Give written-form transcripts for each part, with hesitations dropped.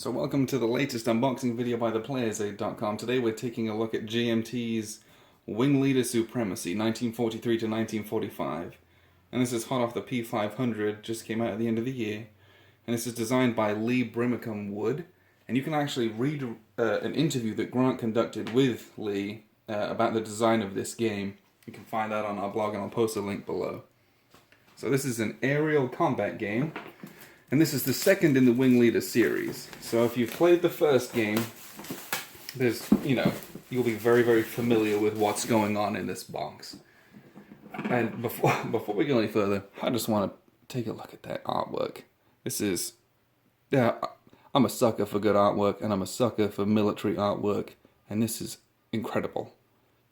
So welcome to the latest unboxing video by theplayersaid.com. Today we're taking a look at GMT's Wing Leader Supremacy, 1943 to 1945. And this is hot off the P500, just came out at the end of the year. And this is designed by Lee Brimacombe Wood. And you can actually read an interview that Grant conducted with Lee about the design of this game. You can find that on our blog and I'll post a link below. So this is an aerial combat game. And this is the second in the Wing Leader series. So if you've played the first game, you'll be very, very familiar with what's going on in this box. And before we go any further, I just want to take a look at that artwork. I'm a sucker for good artwork, and I'm a sucker for military artwork, and this is incredible.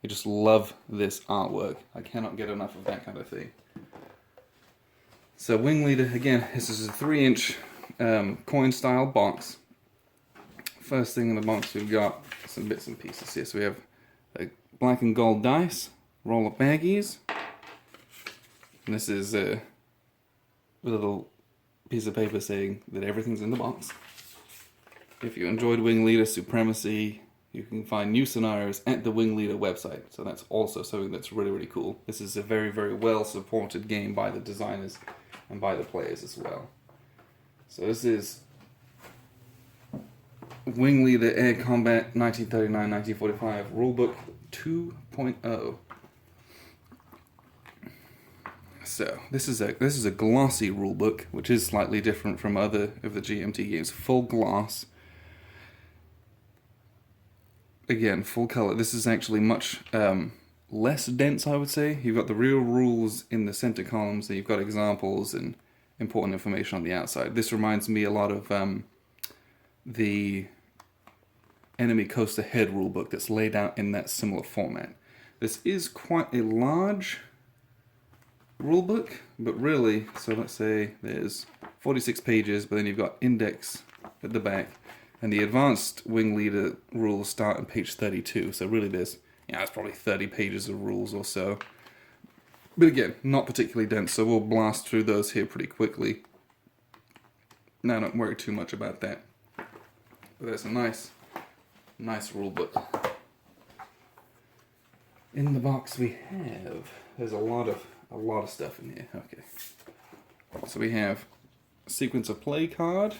I just love this artwork. I cannot get enough of that kind of thing. So Wing Leader, again, this is a 3-inch coin-style box. First thing in the box, we've got some bits and pieces here. So we have a black and gold dice, roll of baggies, and this is a little piece of paper saying that everything's in the box. If you enjoyed Wing Leader Supremacy, you can find new scenarios at the Wing Leader website. So that's also something that's really, really cool. This is a very, very well-supported game by the designers and by the players as well. So this is Wing Leader Air Combat 1939-1945 Rulebook 2.0. So this is a glossy rulebook, which is slightly different from other of the GMT games. Full gloss. Again, full color. This is actually much less dense, I would say. You've got the real rules in the center columns, and you've got examples and important information on the outside. This reminds me a lot of the Enemy Coast Ahead rulebook that's laid out in that similar format. This is quite a large rulebook, but really, so let's say there's 46 pages, but then you've got index at the back. And the advanced Wing Leader rules start on page 32, so really there's, it's probably 30 pages of rules or so. But again, not particularly dense, so we'll blast through those here pretty quickly. Now, don't worry too much about that. But that's a nice rule book. In the box there's a lot of stuff in here. Okay. So we have a sequence of play card,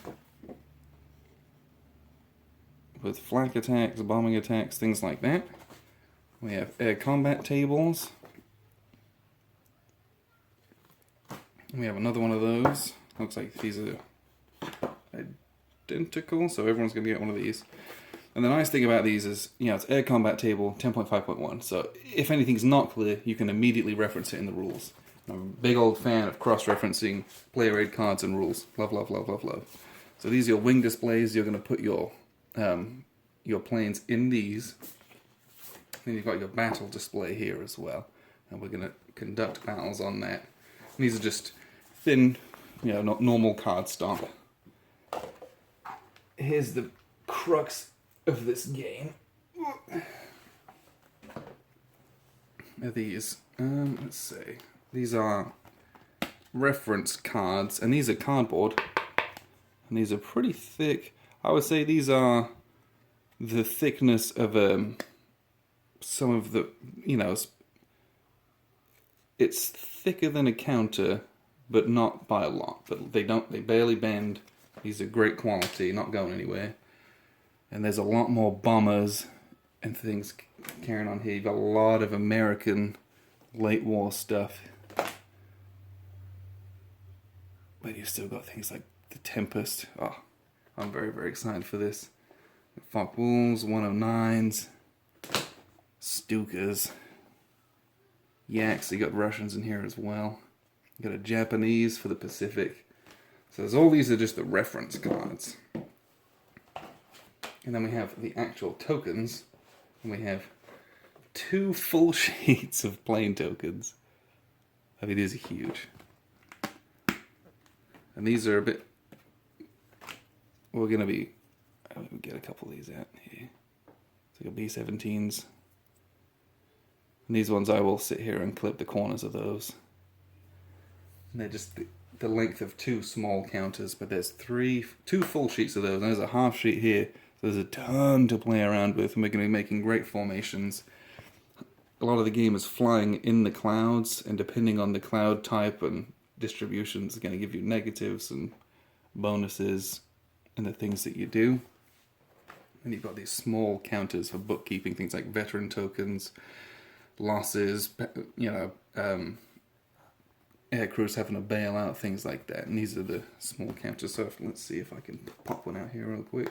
with flak attacks, bombing attacks, things like that. We have air combat tables. We have another one of those. Looks like these are identical, so everyone's going to get one of these. And the nice thing about these is, it's air combat table 10.5.1, so if anything's not clear, you can immediately reference it in the rules. I'm a big old fan of cross-referencing player aid cards and rules. Love, love, love, love, love. So these are your wing displays. You're going to put your planes in these. Then you've got your battle display here as well, and we're going to conduct battles on that. And these are just thin, not normal card stock. Here's the crux of this game. Are these? Let's see. These are reference cards, and these are cardboard, and these are pretty thick. I would say these are the thickness of some of the, it's thicker than a counter, but not by a lot. But they barely bend. These are great quality, not going anywhere. And there's a lot more bombers and things carrying on here. You've got a lot of American late war stuff. But you've still got things like the Tempest. Oh, I'm very, very excited for this. Focke Wulfs, 109s, Stukas, Yaks. You got Russians in here as well. You got a Japanese for the Pacific. So all these are just the reference cards. And then we have the actual tokens, and we have 2 full sheets of plain tokens. I mean, these are huge. And these are a bit, we're going to be, let me get a couple of these out here. So you've got B-17s. And these ones I will sit here and clip the corners of those. And they're just the length of 2 small counters, but there's 2 full sheets of those, and there's a half sheet here. So there's a ton to play around with, and we're going to be making great formations. A lot of the game is flying in the clouds, and depending on the cloud type and distribution, it's going to give you negatives and bonuses and the things that you do. And you've got these small counters for bookkeeping, things like veteran tokens, losses, air crews having to bail out, things like that. And these are the small counters. So let's see if I can pop one out here real quick.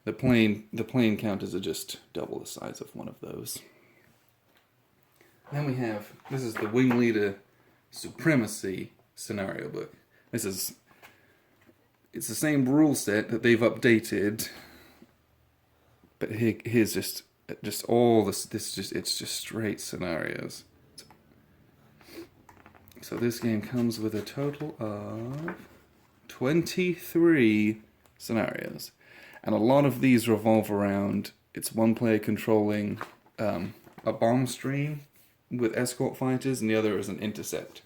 The plane counters are just double the size of one of those. Then we have, this is the Wing Leader Supremacy scenario book. It's the same rule set that they've updated, but here's just all this. It's just straight scenarios. So this game comes with a total of 23 scenarios, and a lot of these revolve around it's one player controlling a bomb stream with escort fighters, and the other is an intercept,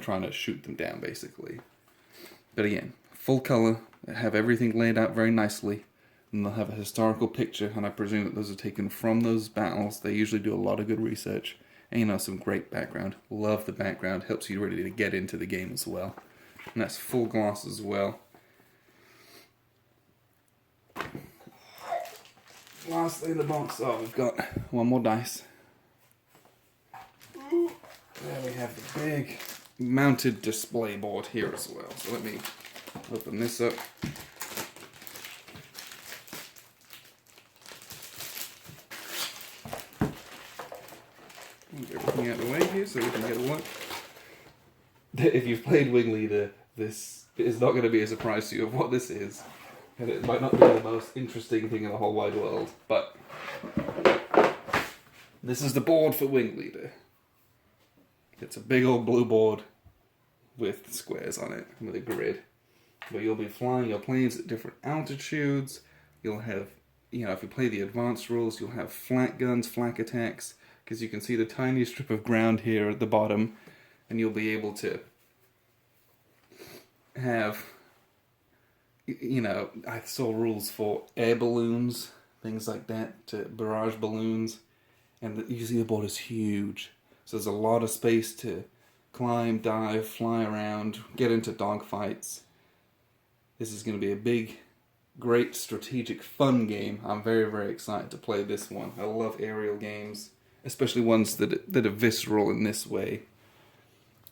trying to shoot them down, basically. But again, full color, they have everything laid out very nicely, and they'll have a historical picture, and I presume that those are taken from those battles. They usually do a lot of good research, and some great background. Love the background, helps you ready to get into the game as well. And that's full gloss as well. Last thing in the box, we've got one more dice. There we have the big mounted display board here as well. So let me open this up. Move everything out of the way here so we can get a look. If you've played Wing Leader, this is not going to be a surprise to you of what this is. And it might not be the most interesting thing in the whole wide world, but this is the board for Wing Leader. It's a big old blue board with squares on it, with a grid. But you'll be flying your planes at different altitudes. You'll have, if you play the advanced rules, you'll have flak guns, flak attacks, because you can see the tiny strip of ground here at the bottom, and you'll be able to have, I saw rules for air balloons, things like that, to barrage balloons, and you see the board is huge. So there's a lot of space to climb, dive, fly around, get into dogfights. This is going to be a big, great, strategic, fun game. I'm very, very excited to play this one. I love aerial games, especially ones that are visceral in this way.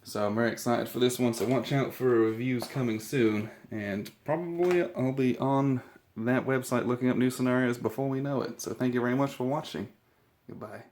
So I'm very excited for this one, so watch out for reviews coming soon, and probably I'll be on that website looking up new scenarios before we know it. So thank you very much for watching. Goodbye.